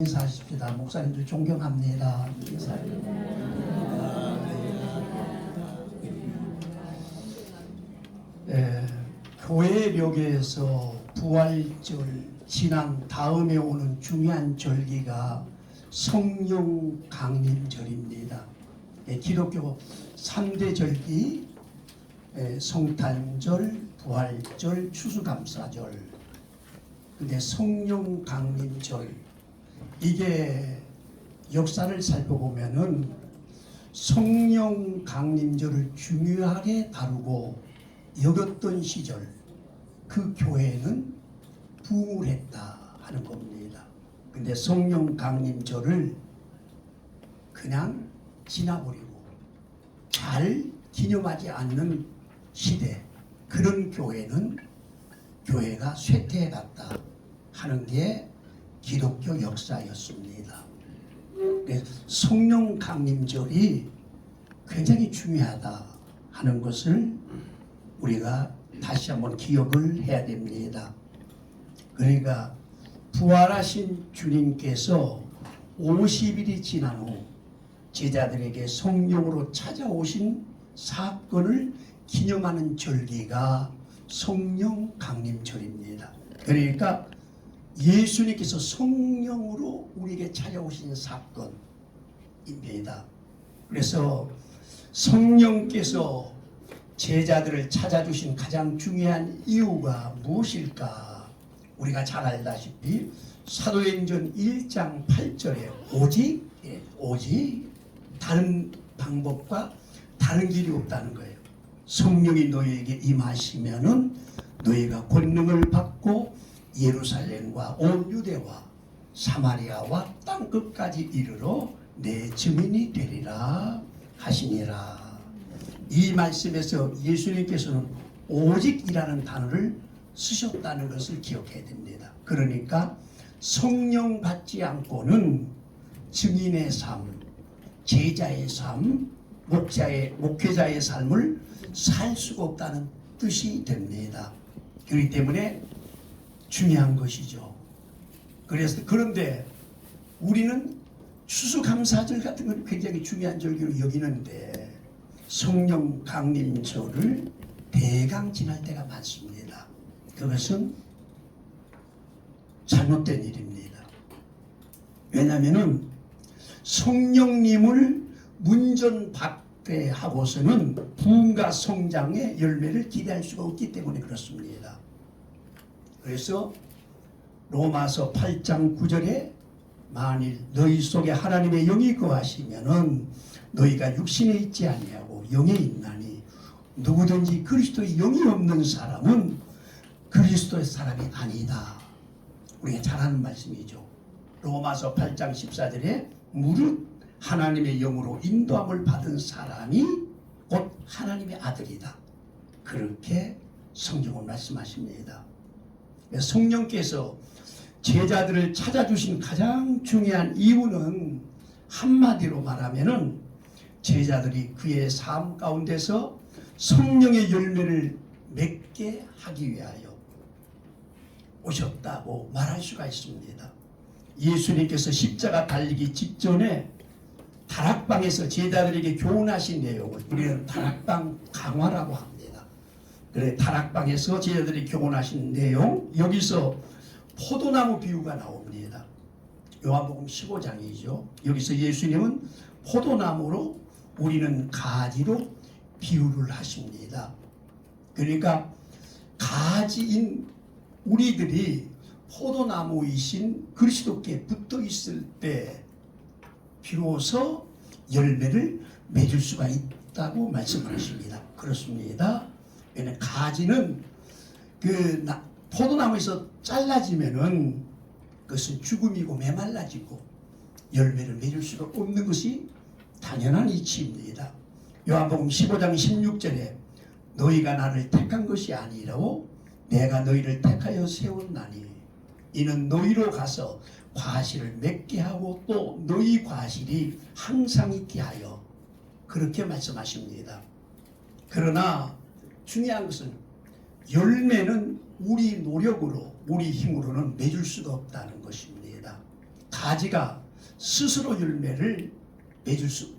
인사하십시다. 목사님들 존경합니다. 교회 벽에서 부활절 지난 다음에 오는 중요한 절기가 성령 강림절입니다. 기독교 3대 절기, 성탄절, 부활절, 추수감사절. 근데 성령 강림절, 이게 역사를 살펴보면은 성령 강림절을 중요하게 다루고 여겼던 시절, 그 교회는 부흥을 했다 하는 겁니다. 근데 성령 강림절을 그냥 지나버리고 잘 기념하지 않는 시대, 그런 교회는 교회가 쇠퇴해갔다 하는 게 기독교 역사였습니다. 성령 강림절이 굉장히 중요하다 하는 것을 우리가 다시 한번 기억을 해야 됩니다. 그러니까 부활하신 주님께서 50일이 지난 후 제자들에게 성령으로 찾아오신 사건을 기념하는 절기가 성령 강림절입니다. 그러니까 예수님께서 성령으로 우리에게 찾아오신 사건입니다. 그래서 성령께서 제자들을 찾아주신 가장 중요한 이유가 무엇일까? 우리가 잘 알다시피 사도행전 1장 8절에 오직 다른 방법과 다른 길이 없다는 거예요. 성령이 너희에게 임하시면은 너희가 권능을 받고 예루살렘과 온 유대와 사마리아와 땅끝까지 이르러 내 증인이 되리라 하시니라. 이 말씀에서 예수님께서는 오직이라는 단어를 쓰셨다는 것을 기억해야 됩니다. 그러니까 성령 받지 않고는 증인의 삶, 제자의 삶, 목회자의 삶을 살 수가 없다는 뜻이 됩니다. 그렇기 때문에 중요한 것이죠. 그런데 우리는 추수감사절 같은 건 굉장히 중요한 절기로 여기는데 성령 강림절을 대강 지날 때가 많습니다. 그것은 잘못된 일입니다. 왜냐하면 성령님을 문전박대하고서는 부흥과 성장의 열매를 기대할 수가 없기 때문에 그렇습니다. 그래서 로마서 8장 9절에 만일 너희 속에 하나님의 영이 거하시면은 너희가 육신에 있지 아니하고 영에 있나니 누구든지 그리스도의 영이 없는 사람은 그리스도의 사람이 아니다. 우리가 잘 아는 말씀이죠. 로마서 8장 14절에 무릇 하나님의 영으로 인도함을 받은 사람이 곧 하나님의 아들이다. 그렇게 성경은 말씀하십니다. 성령께서 제자들을 찾아주신 가장 중요한 이유는 한마디로 말하면은 제자들이 그의 삶 가운데서 성령의 열매를 맺게 하기 위하여 오셨다고 말할 수가 있습니다. 예수님께서 십자가 달리기 직전에 다락방에서 제자들에게 교훈하신 내용을 우리는 다락방 강화라고 합니다. 그래, 다락방에서 제자들이 교훈하신 내용, 여기서 포도나무 비유가 나옵니다. 요한복음 15장이죠. 여기서 예수님은 포도나무로, 우리는 가지로 비유를 하십니다. 그러니까 가지인 우리들이 포도나무이신 그리스도께 붙어 있을 때 비로소 열매를 맺을 수가 있다고 말씀하십니다. 그렇습니다. 왜냐하면 가지는 그 포도나무에서 잘라지면은 그것은 죽음이고 메말라지고 열매를 맺을 수가 없는 것이 당연한 이치입니다. 요한복음 15장 16절에 너희가 나를 택한 것이 아니라고 내가 너희를 택하여 세웠나니 이는 너희로 가서 과실을 맺게 하고 또 너희 과실이 항상 있게 하여, 그렇게 말씀하십니다. 그러나 중요한 것은 열매는 우리 노력으로, 우리 힘으로는 맺을 수가 없다는 것입니다. 가지가 스스로 열매를 맺을 수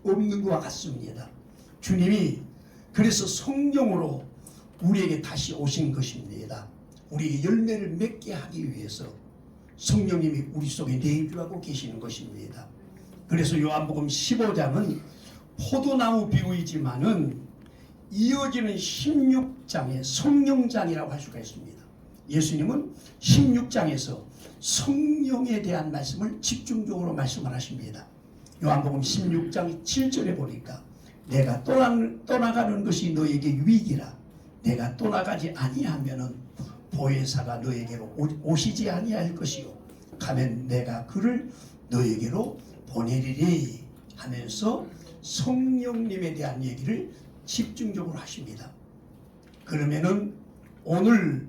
없는 것과 같습니다. 주님이 그래서 성령으로 우리에게 다시 오신 것입니다. 우리에게 열매를 맺게 하기 위해서 성령님이 우리 속에 내주하고 계시는 것입니다. 그래서 요한복음 15장은 포도나무 비유이지만은 이어지는 16장의 성령장이라고 할 수가 있습니다. 예수님은 16장에서 성령에 대한 말씀을 집중적으로 말씀을 하십니다. 요한복음 16장 7절에 보니까 내가 떠나가는 것이 너에게 유익이라. 내가 떠나가지 아니하면은 보혜사가 너에게로 오시지 아니할 것이요 가면 내가 그를 너에게로 보내리리 하면서 성령님에 대한 얘기를 집중적으로 하십니다. 그러면은 오늘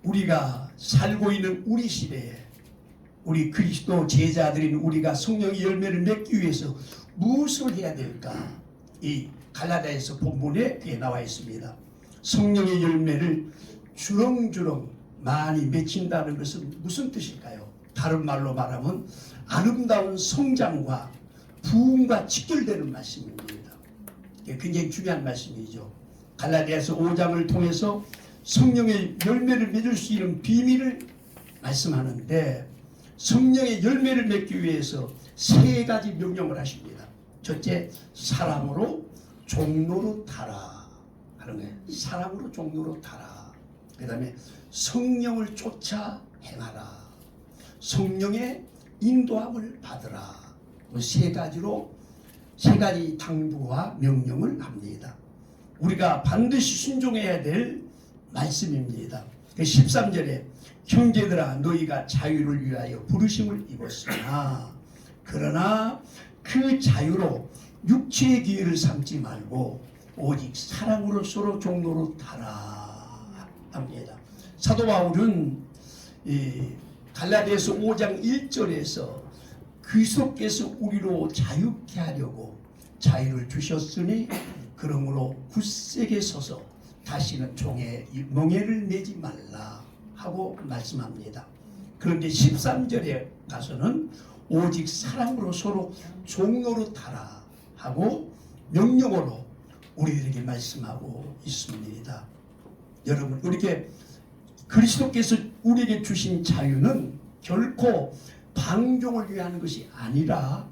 우리가 살고 있는 우리 시대에 우리 그리스도 제자들인 우리가 성령의 열매를 맺기 위해서 무엇을 해야 될까? 이 갈라디아서 본문에 그게 나와 있습니다. 성령의 열매를 주렁주렁 많이 맺힌다는 것은 무슨 뜻일까요? 다른 말로 말하면 아름다운 성장과 부흥과 직결되는 말씀입니다. 굉장히 중요한 말씀이죠. 갈라디아서 5장을 통해서 성령의 열매를 맺을 수 있는 비밀을 말씀하는데 성령의 열매를 맺기 위해서 세 가지 명령을 하십니다. 첫째, 사랑으로 종로로 타라 하는 거예요. 사랑으로 종로로 타라. 그 다음에 성령을 쫓아 행하라. 성령의 인도함을 받으라. 세 가지 당부와 명령을 합니다. 우리가 반드시 순종해야 될 말씀입니다. 13절에 형제들아 너희가 자유를 위하여 부르심을 입었으나 그러나 그 자유로 육체의 기회를 삼지 말고 오직 사랑으로 서로 종로로 타라 합니다. 사도 바울은 갈라디아서 5장 1절에서 그리스도께서 우리로 자유케 하려고 자유를 주셨으니 그러므로 굳세게 서서 다시는 종의 멍에를 내지 말라 하고 말씀합니다. 그런데 13절에 가서는 오직 사랑으로 서로 종로로 타라 하고 명령으로 우리들에게 말씀하고 있습니다. 여러분, 이렇게 그리스도께서 우리에게 주신 자유는 결코 방종을 위한 것이 아니라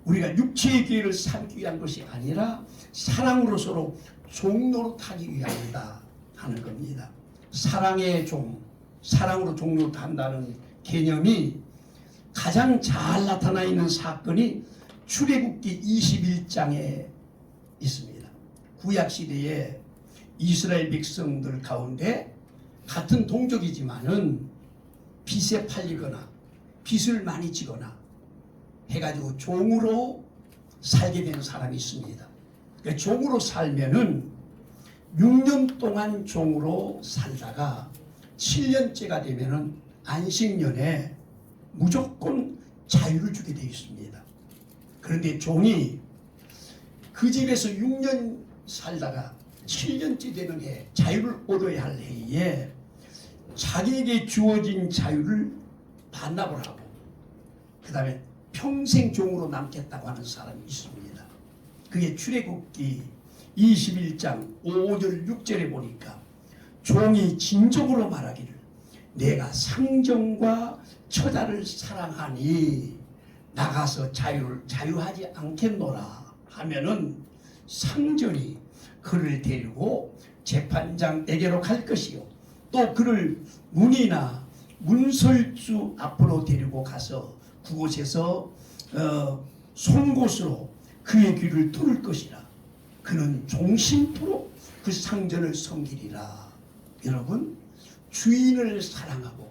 우리가 육체의 기회를 삼기 위한 것이 아니라 사랑으로 서로 종로로 타기 위함이다 하는 겁니다. 사랑의 종, 사랑으로 종로로 탄다는 개념이 가장 잘 나타나 있는 사건이 출애굽기 21장에 있습니다. 구약시대에 이스라엘 백성들 가운데 같은 동족이지만은 빚에 팔리거나 빚을 많이 지거나 해가지고 종으로 살게 되는 사람이 있습니다. 그러니까 종으로 살면은 6년 동안 종으로 살다가 7년째가 되면은 안식년에 무조건 자유를 주게 되어 있습니다. 그런데 종이 그 집에서 6년 살다가 7년째 되는 해 자유를 얻어야 할 해에 자기에게 주어진 자유를 반납을 하고 그 다음에 평생 종으로 남겠다고 하는 사람이 있습니다. 그게 출애굽기 21장 5절 6절에 보니까 종이 진정으로 말하기를 내가 상정과 처자를 사랑하니 나가서 자유하지 않겠노라 하면은 상전이 그를 데리고 재판장에게로 갈 것이요 또 그를 문이나 문설주 앞으로 데리고 가서 그곳에서 송곳으로 그의 귀를 뚫을 것이라. 그는 종신토록 그 상전을 섬기리라. 여러분, 주인을 사랑하고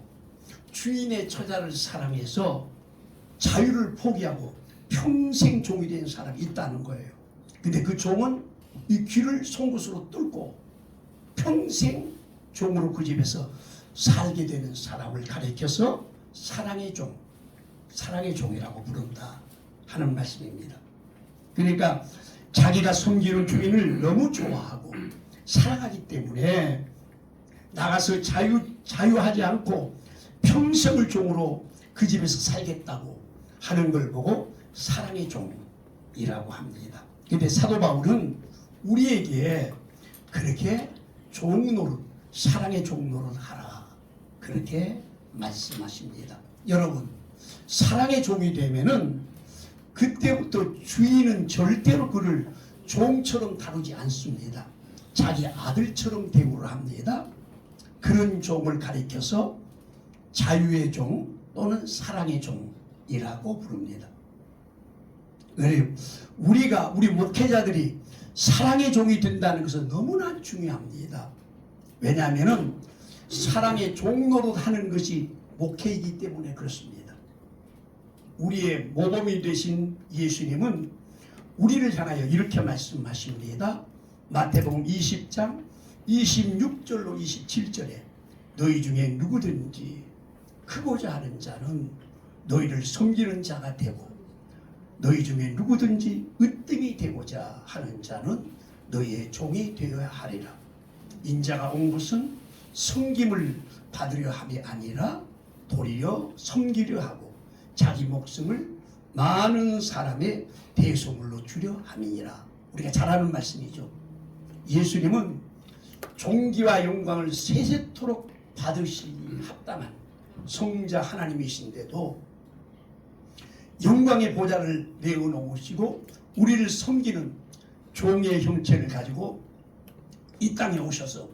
주인의 처자를 사랑해서 자유를 포기하고 평생 종이 된 사람이 있다는 거예요. 근데 그 종은 이 귀를 송곳으로 뚫고 평생 종으로 그 집에서 살게 되는 사람을 가리켜서 사랑의 종이라고 부른다 하는 말씀입니다. 그러니까 자기가 섬기는 주인을 너무 좋아하고 사랑하기 때문에 나가서 자유하지 않고 평생을 종으로 그 집에서 살겠다고 하는 걸 보고 사랑의 종이라고 합니다. 근데 사도 바울은 우리에게 그렇게 종노릇, 사랑의 종노릇 하라, 그렇게 말씀하십니다. 여러분, 사랑의 종이 되면은 그때부터 주인은 절대로 그를 종처럼 다루지 않습니다. 자기 아들처럼 대우를 합니다. 그런 종을 가리켜서 자유의 종 또는 사랑의 종이라고 부릅니다. 우리 목회자들이 사랑의 종이 된다는 것은 너무나 중요합니다. 왜냐하면 사랑의 종노릇 하는 것이 목회이기 때문에 그렇습니다. 우리의 모범이 되신 예수님은 우리를 향하여 이렇게 말씀하십니다. 마태복음 20장 26절로 27절에 너희 중에 누구든지 크고자 하는 자는 너희를 섬기는 자가 되고 너희 중에 누구든지 으뜸이 되고자 하는 자는 너희의 종이 되어야 하리라. 인자가 온 것은 섬김을 받으려 함이 아니라 도리어 섬기려 하고 자기 목숨을 많은 사람의 대소물로 주려 함이니라. 우리가 잘 아는 말씀이죠. 예수님은 존귀와 영광을 세세토록 받으시기 합당한 성자 하나님이신데도 영광의 보좌를 내어놓으시고 우리를 섬기는 종의 형체를 가지고 이 땅에 오셔서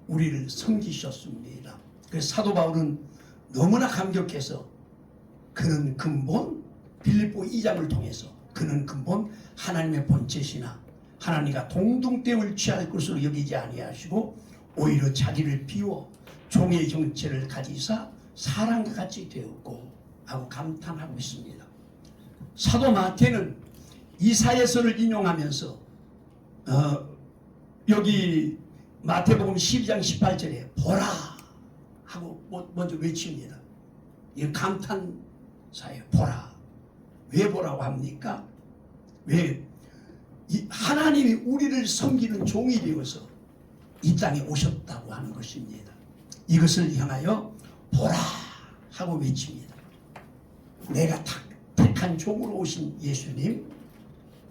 우리를 섬기셨습니다. 그래서 사도 바울은 너무나 감격해서 그는 근본 빌립보 2장을 통해서 그는 근본 하나님의 본체시나 하나님과 동등됨을 취할 것으로 여기지 아니하시고 오히려 자기를 비워 종의 형체를 가지사 사람과 같이 되었고 하고 감탄하고 있습니다. 사도 마태는 이사야서를 인용하면서 여기 마태복음 12장 18절에 보라 하고 먼저 외칩니다. 이 감탄사예요. 보라. 왜 보라고 합니까? 왜 하나님이 우리를 섬기는 종이 되어서 이 땅에 오셨다고 하는 것입니다. 이것을 향하여 보라 하고 외칩니다. 내가 택한 종으로 오신 예수님,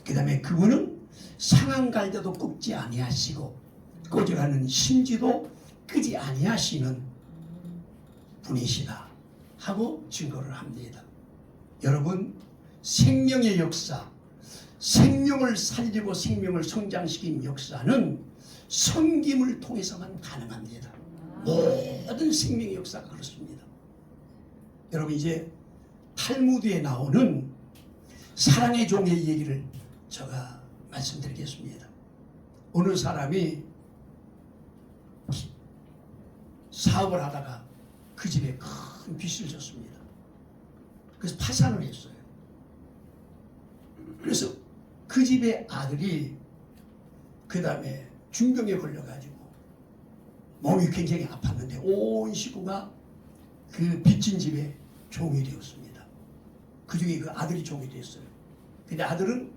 그 다음에 그분은 상한 갈대도 꺾지 아니하시고 꺼져가는 심지도 끄지 아니하시는 분이시다 하고 증거를 합니다. 여러분, 생명의 역사, 생명을 살리고 생명을 성장시킨 역사는 섬김을 통해서만 가능합니다. 모든 생명의 역사가 그렇습니다. 여러분, 이제 탈무드에 나오는 사랑의 종의 얘기를 제가 말씀드리겠습니다. 어느 사람이 사업을 하다가 그 집에 큰 빚을 졌습니다. 그래서 파산을 했어요. 그래서 그 집의 아들이 그 다음에 중병에 걸려가지고 몸이 굉장히 아팠는데 온 식구가 그 빚진 집에 종이 되었습니다. 그 중에 그 아들이 종이 되었어요. 근데 아들은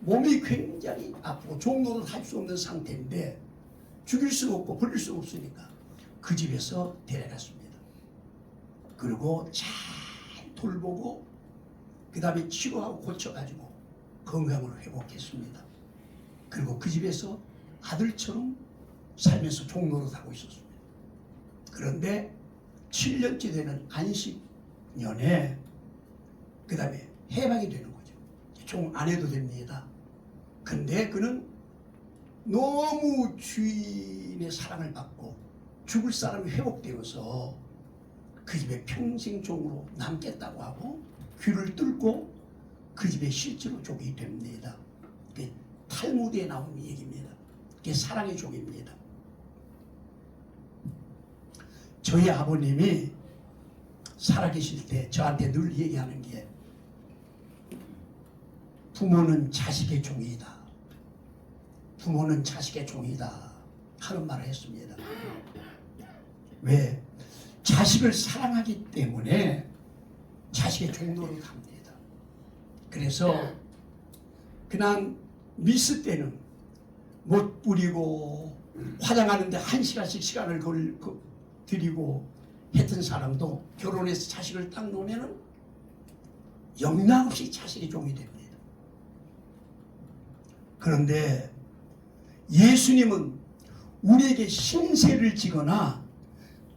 몸이 굉장히 아프고 종노릇 할 수 없는 상태인데 죽일 수가 없고 버릴 수가 없으니까 그 집에서 데려갔습니다. 그리고 잘 돌보고 그 다음에 치료하고 고쳐가지고 건강을 회복했습니다. 그리고 그 집에서 아들처럼 살면서 종노릇하고 있었습니다. 그런데 7년째 되는 안식년에 그 다음에 해방이 되는 거죠. 종 안 해도 됩니다. 근데 그는 너무 주인의 사랑을 받고 죽을 사람이 회복되어서 그 집에 평생 종으로 남겠다고 하고 귀를 뚫고 그 집에 실제로 종이 됩니다. 그게 탈무드에 나오는 얘기입니다. 그게 사랑의 종입니다. 저희 아버님이 살아계실 때 저한테 늘 얘기하는 게 부모는 자식의 종이다. 부모는 자식의 종이다 하는 말을 했습니다. 왜? 자식을 사랑하기 때문에 자식의 종노릇 합니다. 그래서 그냥 미스 때는 못 부리고 화장하는데 1시간씩 시간을 드리고 했던 사람도 결혼해서 자식을 딱 놓으면은 영락없이 자식이 종이 됩니다. 그런데 예수님은 우리에게 신세를 지거나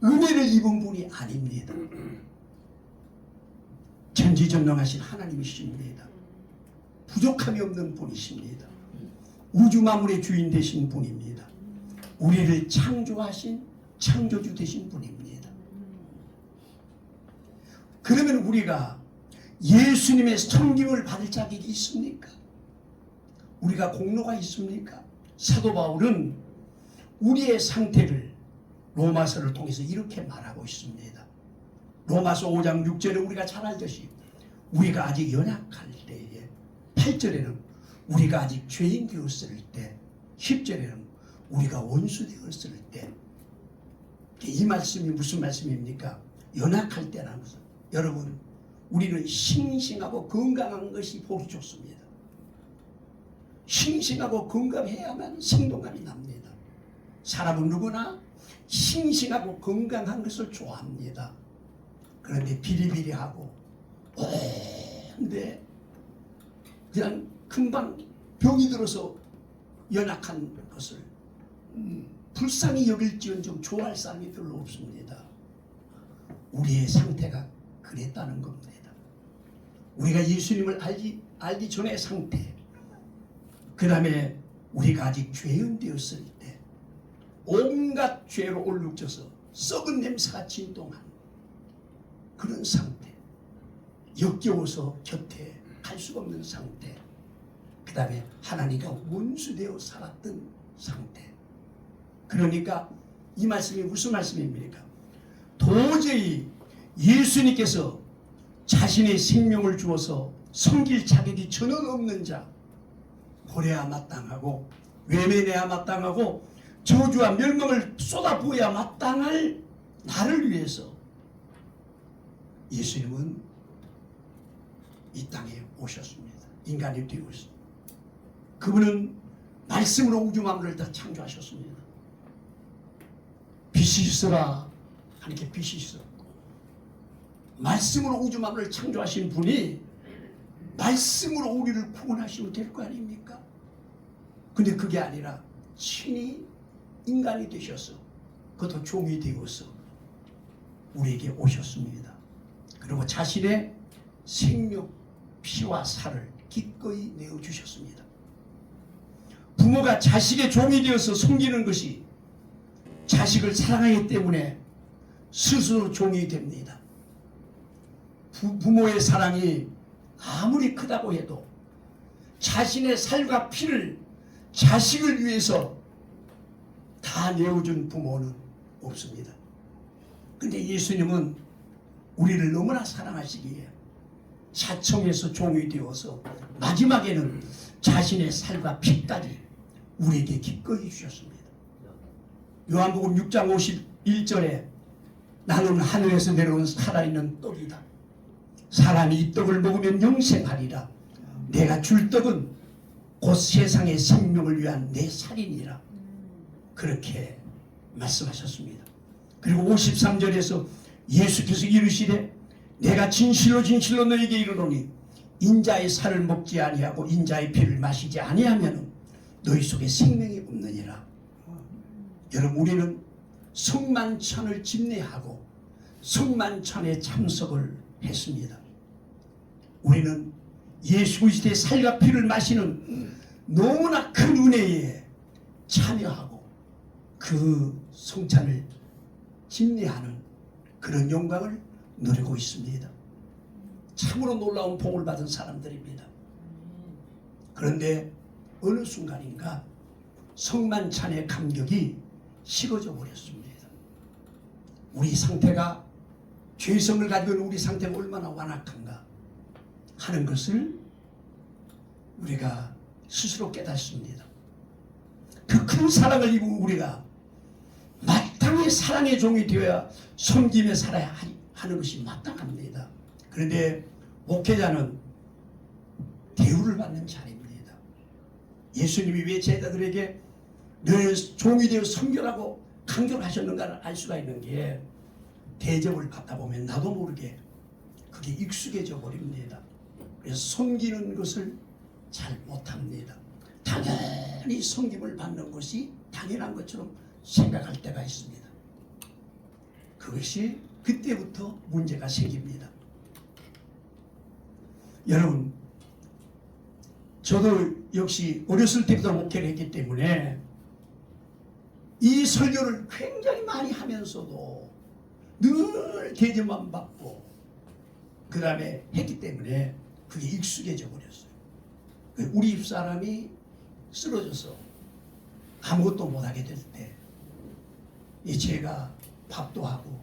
은혜를 입은 분이 아닙니다. 전지전능하신 하나님이십니다. 부족함이 없는 분이십니다. 우주 만물의 주인 되신 분입니다. 우리를 창조하신 창조주 되신 분입니다. 그러면 우리가 예수님의 섬김을 받을 자격이 있습니까? 우리가 공로가 있습니까? 사도 바울은 우리의 상태를 로마서를 통해서 이렇게 말하고 있습니다. 로마서 5장 6절에 우리가 잘 알듯이 우리가 아직 연약할 때에, 8절에는 우리가 아직 죄인 되었을 때, 10절에는 우리가 원수 되었을 때. 이 말씀이 무슨 말씀입니까? 연약할 때라는 것은, 여러분, 우리는 싱싱하고 건강한 것이 보기 좋습니다. 싱싱하고 건강해야만 생동감이 납니다. 사람은 누구나 싱싱하고 건강한 것을 좋아합니다. 그런데 비리비리하고 오랜데 그냥 금방 병이 들어서 연약한 것을 불쌍히 여길지언정 좋아할 사람이 별로 없습니다. 우리의 상태가 그랬다는 겁니다. 우리가 예수님을 알기 전의 상태, 그 다음에 우리가 아직 죄인 되었을 때 온갖 죄로 얼룩져서 썩은 냄새가 진동한 그런 상태, 역겨워서 곁에 갈 수가 없는 상태, 그 다음에 하나님과 원수되어 살았던 상태. 그러니까 이 말씀이 무슨 말씀입니까? 도저히 예수님께서 자신의 생명을 주어서 섬길 자격이 전혀 없는 자, 버려야 마땅하고 외면해야 마땅하고 저주와 멸망을 쏟아부어야 마땅할 나를 위해서 예수님은 이 땅에 오셨습니다. 인간이 되었습니다. 그분은 말씀으로 우주 만물을 다 창조하셨습니다. 빛이 있어라 하니까 빛이 있었고, 말씀으로 우주 만물을 창조하신 분이 말씀으로 우리를 구원하시면 될 거 아닙니까? 근데 그게 아니라 친히 인간이 되셔서, 그것도 종이 되어서 우리에게 오셨습니다. 그리고 자신의 생명, 피와 살을 기꺼이 내어주셨습니다. 부모가 자식의 종이 되어서 섬기는 것이 자식을 사랑하기 때문에 스스로 종이 됩니다. 부모의 사랑이 아무리 크다고 해도 자신의 살과 피를 자식을 위해서 다 내어준 부모는 없습니다. 근데 예수님은 우리를 너무나 사랑하시기에 사청에서 종이 되어서 마지막에는 자신의 살과 피까지 우리에게 기꺼이 주셨습니다. 요한복음 6장 51절에 나는 하늘에서 내려온 살아있는 떡이다. 사람이 이 떡을 먹으면 영생하리라. 내가 줄 떡은 곧 세상의 생명을 위한 내 살이니라. 그렇게 말씀하셨습니다. 그리고 53절에서 예수께서 이르시되 내가 진실로 진실로 너에게 이르노니 인자의 살을 먹지 아니하고 인자의 피를 마시지 아니하면 너희 속에 생명이 없느니라. 여러분, 우리는 성만찬을 집례하고 성만찬에 참석을 했습니다. 우리는 예수 그리스도의 살과 피를 마시는 너무나 큰 은혜에 참여하고 그 성찬을 집례하는 그런 영광을 누리고 있습니다. 참으로 놀라운 복을 받은 사람들입니다. 그런데 어느 순간인가 성만찬의 감격이 식어져 버렸습니다. 우리 상태가, 죄성을 가지고 있는 우리 상태가 얼마나 완악한가 하는 것을 우리가 스스로 깨닫습니다. 그 큰 사랑을 입은 우리가 마땅히 사랑의 종이 되어야 섬김에 살아야 하는 것이 마땅합니다. 그런데 목회자는 대우를 받는 자리입니다. 예수님이 왜 제자들에게 너의 종이 되어 섬겨라고 강조를 하셨는가를 알 수가 있는 게, 대접을 받다 보면 나도 모르게 그게 익숙해져 버립니다. 그래서 섬기는 것을 잘 못합니다. 당연히 섬김을 받는 것이 당연한 것처럼 생각할 때가 있습니다. 그것이 그때부터 문제가 생깁니다. 여러분, 저도 역시 어렸을 때부터 목회를 했기 때문에 이 설교를 굉장히 많이 하면서도 늘 대접만 받고 그 다음에 했기 때문에 그게 익숙해져 버렸어요. 우리 집사람이 쓰러져서 아무것도 못하게 될 때 제가 밥도 하고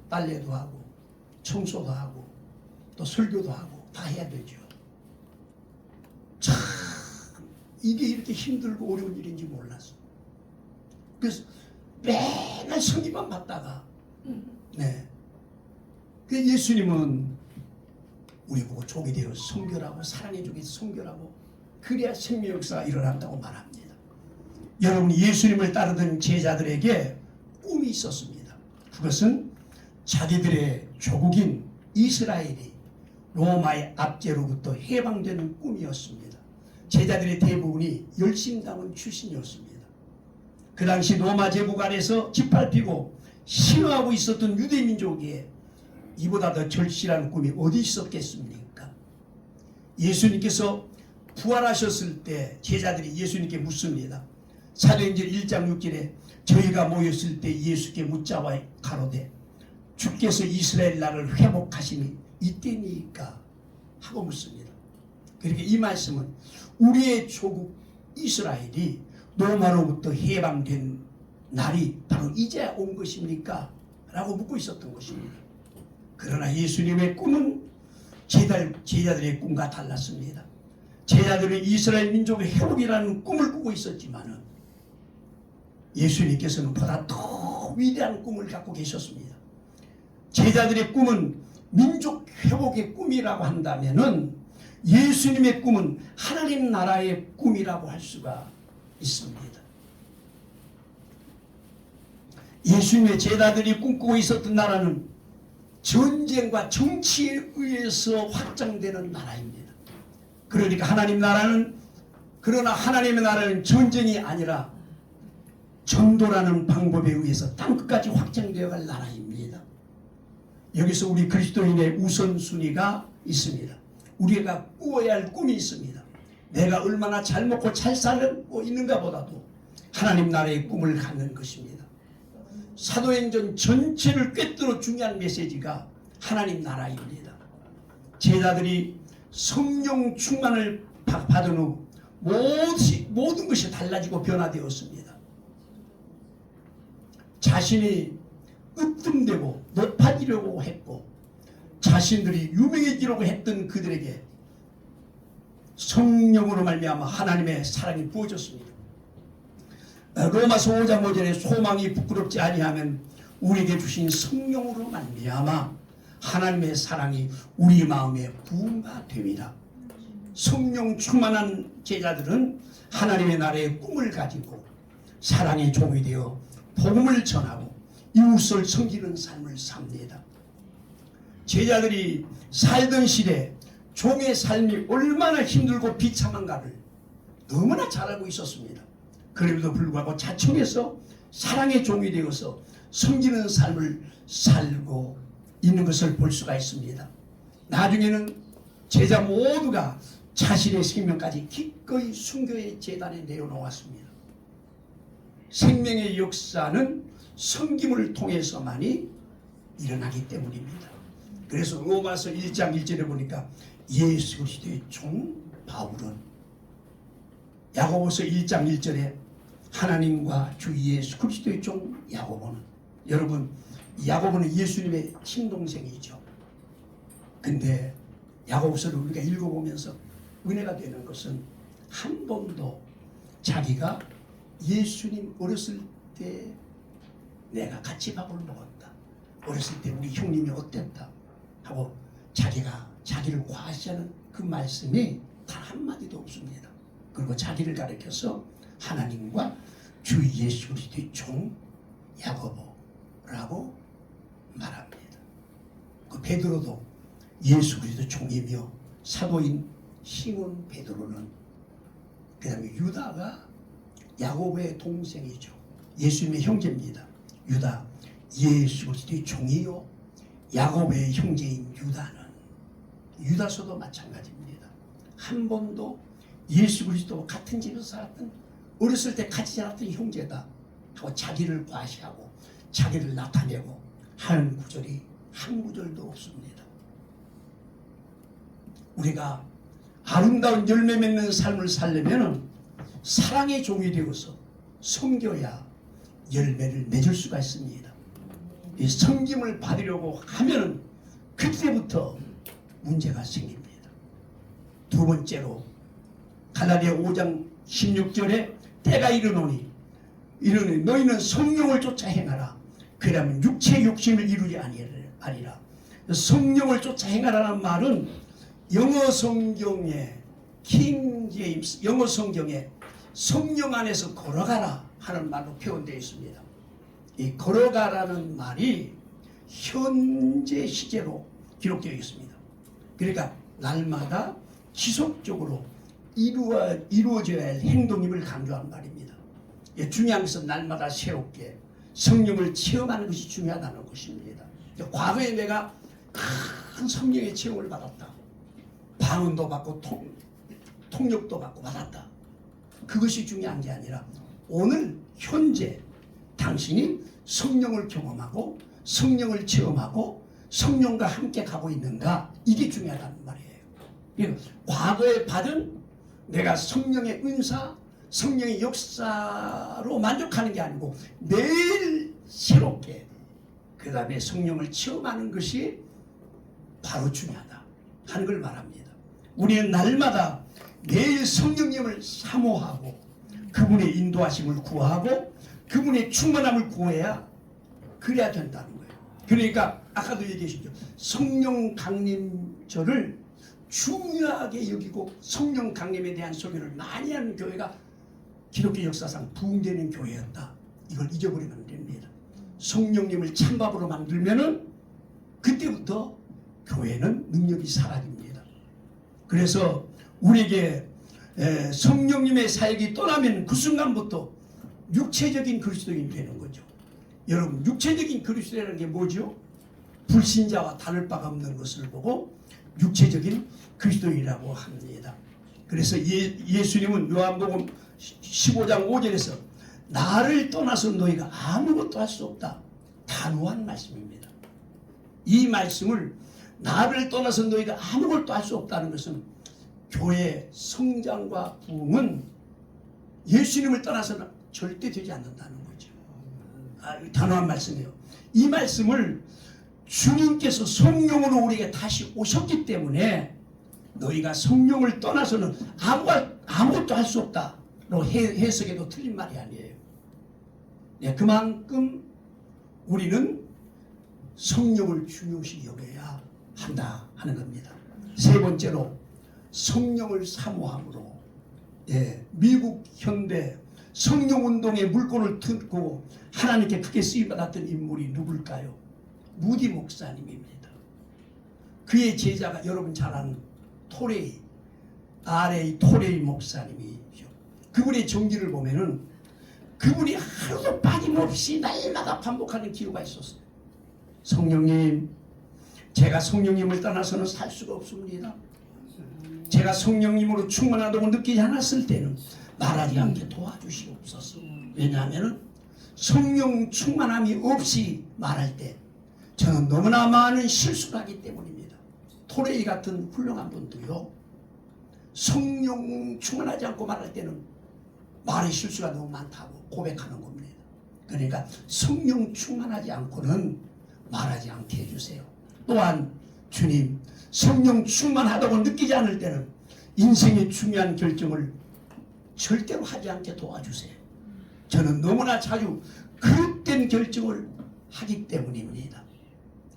빨래도 하고 청소도 하고 또 설교도 하고 다 해야 되죠. 참 이게 이렇게 힘들고 어려운 일인지 몰랐어. 그래서 맨날 성기만 받다가 예수님은 우리 보고 종이 되어 섬겨라고, 사랑의 종이 섬겨라고, 그래야 생명 역사가 일어난다고 말합니다. 여러분, 예수님을 따르던 제자들에게 꿈이 있었습니다. 그것은 자기들의 조국인 이스라엘이 로마의 압제로부터 해방되는 꿈이었습니다. 제자들의 대부분이 열심당원 출신이었습니다. 그 당시 로마 제국 아래서 짓밟히고 신화하고 있었던 유대민족에 이보다 더 절실한 꿈이 어디 있었겠습니까? 예수님께서 부활하셨을 때 제자들이 예수님께 묻습니다. 사도행전 1장 6절에 저희가 모였을 때 예수께 묻자와 가로되 주께서 이스라엘 나라를 회복하시니 이때니까 하고 묻습니다. 그러니까 이 말씀은 우리의 조국 이스라엘이 로마로부터 해방된 날이 바로 이제 온 것입니까? 라고 묻고 있었던 것입니다. 그러나 예수님의 꿈은 제자들의 꿈과 달랐습니다. 제자들은 이스라엘 민족의 회복이라는 꿈을 꾸고 있었지만 예수님께서는 보다 더 위대한 꿈을 갖고 계셨습니다. 제자들의 꿈은 민족 회복의 꿈이라고 한다면 예수님의 꿈은 하나님 나라의 꿈이라고 할 수가 있습니다. 예수님의 제자들이 꿈꾸고 있었던 나라는 전쟁과 정치에 의해서 확장되는 나라입니다. 그러니까 그러나 하나님의 나라는 전쟁이 아니라 전도라는 방법에 의해서 땅끝까지 확장되어 갈 나라입니다. 여기서 우리 그리스도인의 우선순위가 있습니다. 우리가 꾸어야 할 꿈이 있습니다. 내가 얼마나 잘 먹고 잘 살고 있는가 보다도 하나님 나라의 꿈을 갖는 것입니다. 사도행전 전체를 꿰뚫어 중요한 메시지가 하나님 나라입니다. 제자들이 성령 충만을 받은 후 모든 것이 달라지고 변화되었습니다. 자신이 으뜸되고 높아지려고 했고 자신들이 유명해지려고 했던 그들에게 성령으로 말미암아 하나님의 사랑이 부어졌습니다. 로마서 5장 5절에 소망이 부끄럽지 아니하면 우리에게 주신 성령으로 말미암아 하나님의 사랑이 우리 마음에 부음바 됩니다. 성령 충만한 제자들은 하나님의 나라의 꿈을 가지고 사랑의 종이 되어 복음을 전하고 이웃을 섬기는 삶을 삽니다. 제자들이 살던 시대 종의 삶이 얼마나 힘들고 비참한가를 너무나 잘 알고 있었습니다. 그럼에도 불구하고 자청해서 사랑의 종이 되어서 섬기는 삶을 살고 있는 것을 볼 수가 있습니다. 나중에는 제자 모두가 자신의 생명까지 기꺼이 순교의 제단에 내어놓았습니다. 생명의 역사는 섬김을 통해서만이 일어나기 때문입니다. 그래서 로마서 1장 1절에 보니까 예수 그리스도의 종 바울은 야고보서 1장 1절에 하나님과 주 예수 그리스도의 종 야고보는, 여러분 야고보는 예수님의 친동생이죠. 근데 야고보서를 우리가 읽어보면서 은혜가 되는 것은 한 번도 자기가 예수님 어렸을 때 내가 같이 밥을 먹었다, 어렸을 때 우리 형님이 어땠다 하고 자기가 자기를 과시하는 그 말씀이 단 한마디도 없습니다. 그리고 자기를 가리켜서 하나님과 주 예수 그리스도의 종 야고보라고 말합니다. 그 베드로도 예수 그리스도 종이며 사도인 시몬 베드로는, 그 다음에 유다가 야고보의 동생이죠. 예수님의 형제입니다. 유다 예수 그리스도의 종이요 야고보의 형제인 유다서도 마찬가지입니다. 한 번도 예수 그리스도와 같은 집에서 살았던, 어렸을 때 같이 자랐던 형제다 하고 자기를 과시하고 자기를 나타내고 하는 구절이 한 구절도 없습니다. 우리가 아름다운 열매 맺는 삶을 살려면 사랑의 종이 되어서 섬겨야 열매를 맺을 수가 있습니다. 이 섬김을 받으려고 하면 그때부터 문제가 생깁니다. 두 번째로 갈라디아 5장 16절에 때가 이르노니 너희는 성령을 쫓아 행하라. 그러면 육체의 욕심을 이루지 아니라. 성령을 쫓아 행하라는 말은 영어 성경에 킹 제임스 영어 성경에 성령 안에서 걸어가라 하는 말로 표현되어 있습니다. 이 걸어가라는 말이 현재 시제로 기록되어 있습니다. 그러니까 날마다 지속적으로 이루어져야 할 행동임을 강조한 말입니다. 중요한 것은 날마다 새롭게 성령을 체험하는 것이 중요하다는 것입니다. 과거에 내가 큰 성령의 체험을 받았다. 방언도 받고 통역도 받고 받았다. 그것이 중요한 게 아니라 오늘 현재 당신이 성령을 경험하고 성령을 체험하고 성령과 함께 가고 있는가, 이게 중요하다는 말이에요. 과거에 받은 내가 성령의 은사, 성령의 역사로 만족하는 게 아니고 매일 새롭게 그 다음에 성령을 체험하는 것이 바로 중요하다 하는 걸 말합니다. 우리는 날마다 매일 성령님을 사모하고 그분의 인도하심을 구하고 그분의 충만함을 구해야 그래야 된다는 거예요. 그러니까 아까도 얘기하셨죠. 성령 강림절을 중요하게 여기고 성령 강림에 대한 소개를 많이 하는 교회가 기독교 역사상 부흥되는 교회였다. 이걸 잊어버리면 안 됩니다. 성령님을 찬밥으로 만들면은 그때부터 교회는 능력이 사라집니다. 그래서 우리에게 성령님의 사역이 떠나면 그 순간부터 육체적인 그리스도인이 되는 거죠. 여러분, 육체적인 그리스도라는 게 뭐죠? 불신자와 다를 바가 없는 것을 보고 육체적인 그리스도인이라고 합니다. 그래서 예수님은 요한복음 15장 5절에서 나를 떠나서 너희가 아무것도 할 수 없다, 단호한 말씀입니다. 이 말씀을, 나를 떠나서 너희가 아무것도 할 수 없다는 것은 교회 성장과 부흥은 예수님을 떠나서는 절대 되지 않는다는 거죠. 단호한 말씀이에요. 이 말씀을 주님께서 성령으로 우리에게 다시 오셨기 때문에 너희가 성령을 떠나서는 아무것도 할 수 없다로 해석해도 틀린 말이 아니에요. 네, 그만큼 우리는 성령을 중요시 여겨야 한다 하는 겁니다. 세 번째로 성령을 사모함으로, 미국 현대 성령운동의 물꼬를 뜯고 하나님께 크게 쓰임받았던 인물이 누굴까요? 무디 목사님입니다. 그의 제자가 여러분 잘 아는 토레이, R.A. 토레이 목사님이죠. 그분의 정기를 보면은 그분이 하루도 빠짐없이 날마다 반복하는 기도가 있었어요. 성령님, 제가 성령님을 떠나서는 살 수가 없습니다. 제가 성령님으로 충만하다고 느끼지 않았을 때는 말하지 않게 도와주시옵소서. 왜냐하면 성령 충만함이 없이 말할 때 저는 너무나 많은 실수를 하기 때문입니다. 토레이 같은 훌륭한 분도요, 성령 충만하지 않고 말할 때는 말의 실수가 너무 많다고 고백하는 겁니다. 그러니까 성령 충만하지 않고는 말하지 않게 해주세요. 또한 주님, 성령 충만하다고 느끼지 않을 때는 인생의 중요한 결정을 절대로 하지 않게 도와주세요. 저는 너무나 자주 그릇된 결정을 하기 때문입니다.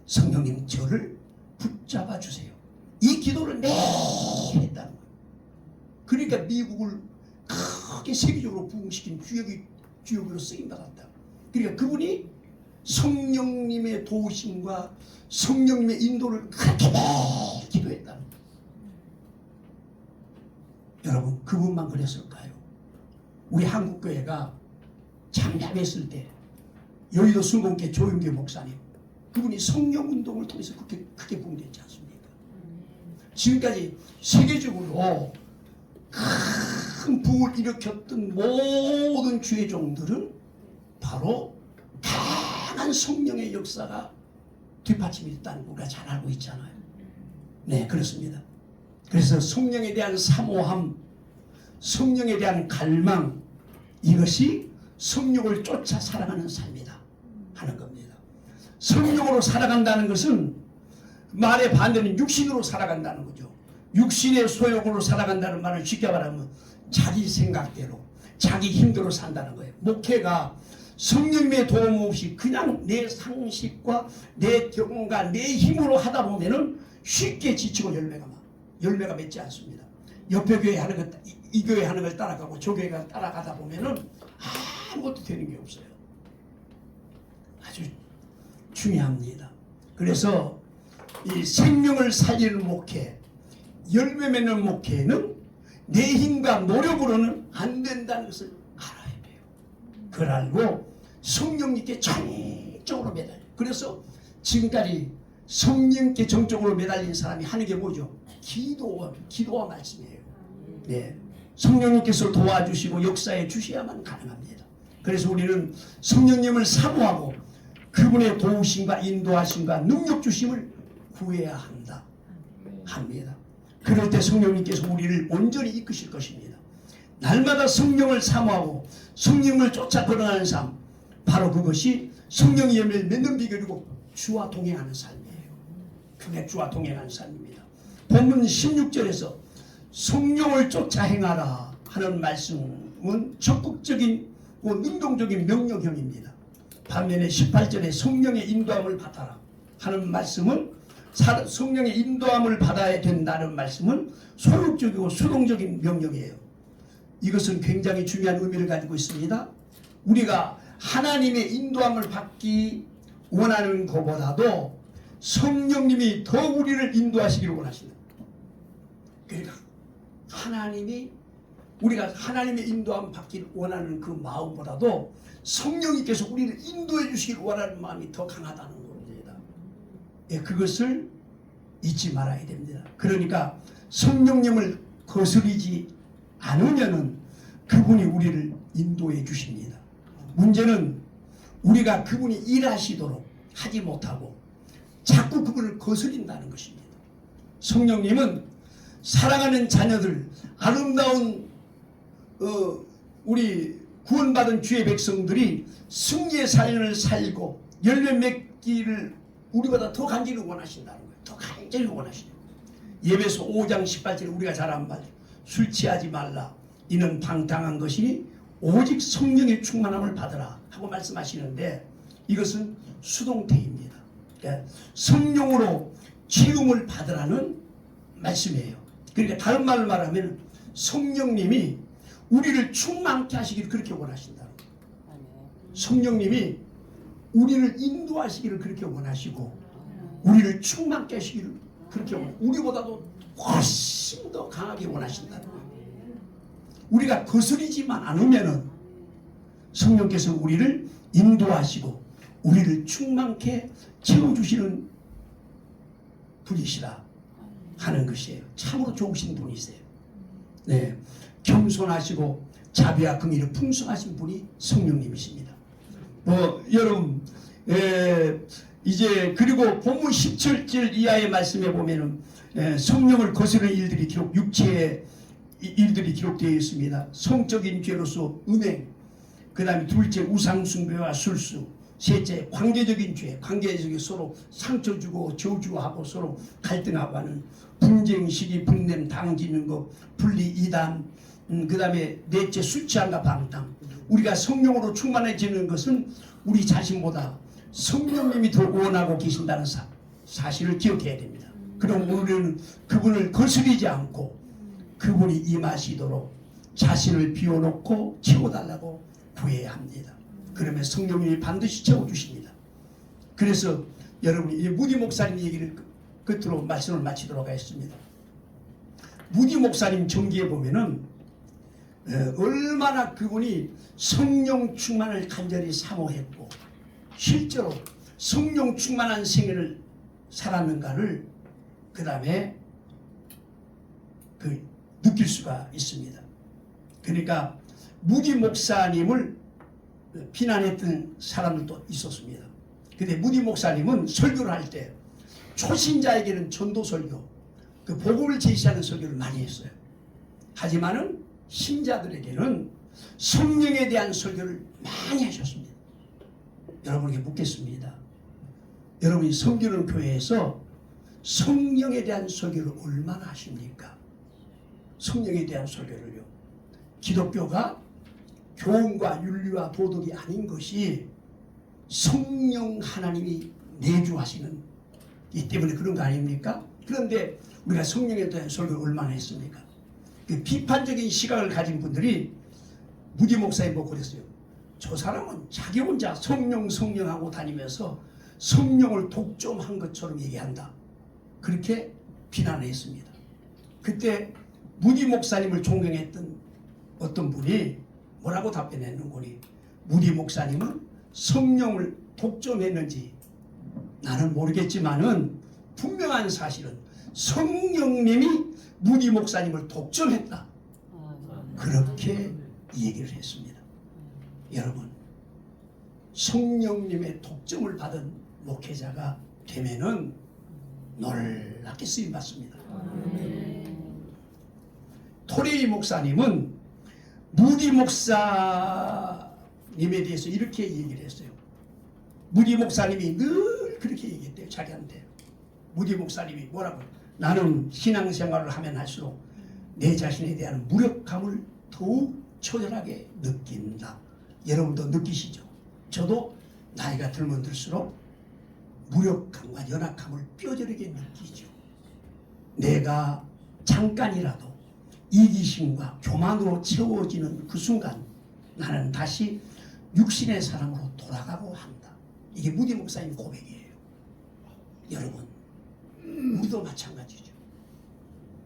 성령님, 저를 붙잡아 주세요. 이 기도를 매일 했다는 거예요. 그러니까 미국을 크게 세계적으로 부흥시킨 주역으로 쓰임받았다. 그러니까 그분이 성령님의 도우심과 성령님의 인도를 그렇게 매일 기도했다는 거예요. 여러분, 그분만 그랬을까요? 우리 한국교회가 창립했을 때 여의도 순공회 조윤교 목사님, 그분이 성령운동을 통해서 그렇게 크게 부흥됐지 않습니까? 지금까지 세계적으로 큰 부흥을 일으켰던 모든 주의 종들은 바로 강한 성령의 역사가 뒷받침이 됐다는 거 우리가 잘 알고 있잖아요. 네, 그렇습니다. 그래서 성령에 대한 사모함, 성령에 대한 갈망, 이것이 성령을 쫓아 살아가는 삶이다 하는 겁니다. 성령으로 살아간다는 것은 말의 반대는 육신으로 살아간다는 거죠. 육신의 소욕으로 살아간다는 말은 쉽게 말하면 자기 생각대로 자기 힘대로 산다는 거예요. 목회가 성령님의 도움 없이 그냥 내 상식과 내 경험과 내 힘으로 하다 보면은 쉽게 지치고 열매가 맺지 않습니다. 옆에 교회 하는 것, 이 교회 하는 걸 따라가고 저 교회가 따라가다 보면은 아무것도 되는 게 없어요. 아주 중요합니다. 그래서 이 생명을 살리는 목회, 열매 맺는 목회는 내 힘과 노력으로는 안 된다는 것을 알아야 돼요. 그걸 알고 성령님께 정적으로 매달려. 그래서 지금까지 성령께 정적으로 매달린 사람이 하는 게 뭐죠? 기도와 말씀이에요. 네. 성령님께서 도와주시고 역사해 주셔야만 가능합니다. 그래서 우리는 성령님을 사모하고 그분의 도우심과 인도하심과 능력 주심을 구해야 합니다. 그럴 때 성령님께서 우리를 온전히 이끄실 것입니다. 날마다 성령을 사모하고 성령을 쫓아 걸어가는 삶, 바로 그것이 성령의 열매를 맺는 비결이고 주와 동행하는 삶이에요. 그게 주와 동행하는 삶입니다. 본문 16절에서 성령을 쫓아 행하라 하는 말씀은 적극적인 능동적인 명령형입니다. 반면에 18절에 성령의 인도함을 받아라 하는 말씀은 성령의 인도함을 받아야 된다는 말씀은 소극적이고 수동적인 명령이에요. 이것은 굉장히 중요한 의미를 가지고 있습니다. 우리가 하나님의 인도함을 받기 원하는 것보다도 성령님이 더 우리를 인도하시기를 원하신다. 그러니까 우리가 하나님의 인도함을 받기를 원하는 그 마음보다도 성령님께서 우리를 인도해 주시기를 원하는 마음이 더 강하다는 겁니다. 예, 그것을 잊지 말아야 됩니다. 그러니까 성령님을 거스르지 않으면은 그분이 우리를 인도해 주십니다. 문제는 우리가 그분이 일하시도록 하지 못하고 자꾸 그분을 거스린다는 것입니다. 성령님은 사랑하는 자녀들, 아름다운 우리 구원받은 주의 백성들이 승리의 삶을 살고 열매 맺기를 우리보다 더 간절히 원하신다는 거예요. 더 간절히 원하시죠. 예배서 5장 18절에 우리가 잘 안 봐요. 술 취하지 말라. 이는 방탕한 것이니 오직 성령의 충만함을 받으라 하고 말씀하시는데 이것은 수동태입니다. 그러니까 성령으로 채움을 받으라는 말씀이에요. 그러니까 다른 말로 말하면 성령님이 우리를 충만케 하시기를 그렇게 원하신다. 성령님이 우리를 인도하시기를 그렇게 원하시고 우리를 충만케 하시기를 그렇게 원하시고 우리보다도 훨씬 더 강하게 원하신다. 우리가 거스리지만 않으면은 성령께서 우리를 인도하시고 우리를 충만케 채워주시는 분이시라 하는 것이에요. 참으로 좋으신 분이세요. 네, 겸손하시고 자비와 긍휼이 풍성하신 분이 성령님이십니다. 여러분, 이제 그리고 본문 17절 이하의 말씀에 보면은 성령을 거스르는 일들이 육체의 일들이 기록되어 있습니다. 성적인 죄로서 음행, 그 다음에 둘째 우상숭배와 술수, 셋째 관계적인 죄, 관계적인 서로 상처 주고 저주하고 서로 갈등하고 하는 분쟁, 시기, 분냄, 당기는 것, 분리, 이단, 그 다음에 넷째 술 취함과 방탕. 우리가 성령으로 충만해지는 것은 우리 자신보다 성령님이 더 원하고 계신다는 사실을 기억해야 됩니다. 그럼 우리는 그분을 거스리지 않고 그분이 임하시도록 자신을 비워놓고 채워달라고 구해야 합니다. 그러면 성령님이 반드시 채워주십니다. 그래서 여러분이 무디 목사님 얘기를 끝으로 말씀을 마치도록 하겠습니다. 무디 목사님 전기에 보면은 얼마나 그분이 성령 충만을 간절히 사모했고 실제로 성령 충만한 생애를 살았는가를 그 다음에 느낄 수가 있습니다. 그러니까 무디 목사님을 비난했던 사람들도 있었습니다. 근데 무디 목사님은 설교를 할 때 초신자에게는 전도 설교, 그 복음을 제시하는 설교를 많이 했어요. 하지만은 신자들에게는 성령에 대한 설교를 많이 하셨습니다. 여러분에게 묻겠습니다. 여러분이 섬기는 교회에서 성령에 대한 설교를 얼마나 하십니까? 성령에 대한 설교를요. 기독교가 교훈과 윤리와 도덕이 아닌 것이 성령 하나님이 내주하시는 이 때문에 그런 거 아닙니까? 그런데 우리가 성령에 대한 설교를 얼마나 했습니까? 그 비판적인 시각을 가진 분들이 무디 목사님 보고 그랬어요. 저 사람은 자기 혼자 성령하고 다니면서 성령을 독점한 것처럼 얘기한다. 그렇게 비난을 했습니다. 그때 무디 목사님을 존경했던 어떤 분이 뭐라고 답변했는 거니? 무디 목사님은 성령을 독점했는지 나는 모르겠지만은 분명한 사실은 성령님이 무디 목사님을 독점했다. 그렇게 얘기를 했습니다. 여러분, 성령님의 독점을 받은 목회자가 되면은 놀랍게 쓰임 받습니다. 토레이 목사님은 무디 목사님에 대해서 이렇게 얘기를 했어요. 무디 목사님이 늘 그렇게 얘기했대요. 자기한테. 무디 목사님이 뭐라고? 나는 신앙생활을 하면 할수록 내 자신에 대한 무력감을 더욱 처절하게 느낀다. 여러분도 느끼시죠? 저도 나이가 들면 들수록 무력감과 연약함을 뼈저리게 느끼죠. 내가 잠깐이라도 이기심과 교만으로 채워지는 그 순간 나는 다시 육신의 사람으로 돌아가고 한다. 이게 무디 목사님 고백이에요. 여러분, 우리도 마찬가지죠.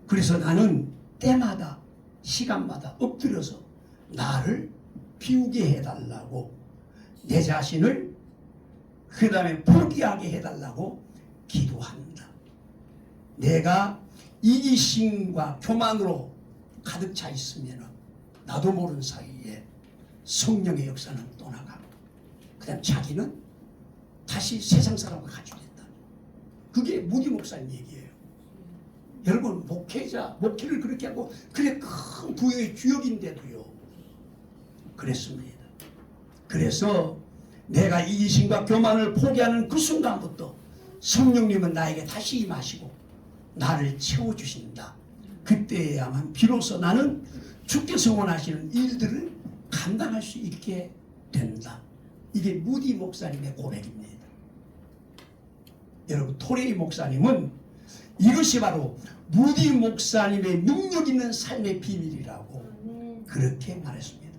그래서 나는 때마다 시간마다 엎드려서 나를 비우게 해달라고, 내 자신을 그 다음에 포기하게 해달라고 기도한다. 내가 이기심과 교만으로 가득 차 있으면 나도 모르는 사이에 성령의 역사는 떠나가고 그 다음 자기는 다시 세상 사람과 같이 된다. 그게 무디 목사님 얘기예요. 여러분, 목회를 그렇게 하고 그래 큰 부여의 주역인데도요 그랬습니다. 그래서 내가 이기심과 교만을 포기하는 그 순간부터 성령님은 나에게 다시 임하시고 나를 채워주신다. 그때야만 비로소 나는 주께서 원하시는 일들을 감당할 수 있게 된다. 이게 무디 목사님의 고백입니다. 여러분, 토레이 목사님은 이것이 바로 무디 목사님의 능력 있는 삶의 비밀이라고 그렇게 말했습니다.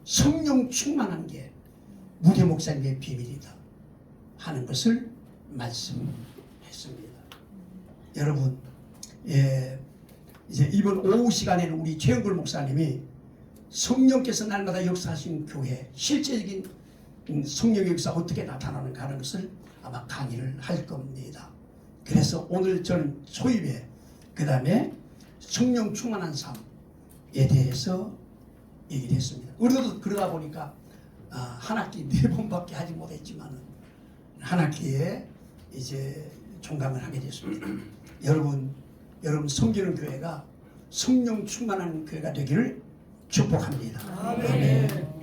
성령 충만한 게 무디 목사님의 비밀이다 하는 것을 말씀했습니다. 여러분, 이제 이번 오후 시간에는 우리 최영걸 목사님이 성령께서 날마다 역사하신 교회 실제적인 성령의 역사 어떻게 나타나는가 하는 것을 아마 강의를 할 겁니다. 그래서 오늘 저는 소입에 그 다음에 성령 충만한 삶에 대해서 얘기를 했습니다. 우리도 그러다 보니까 한 학기 4번밖에 하지 못했지만 한 학기에 이제 종강을 하게 됐습니다. 여러분 섬기는 교회가 성령 충만한 교회가 되기를 축복합니다. 아멘.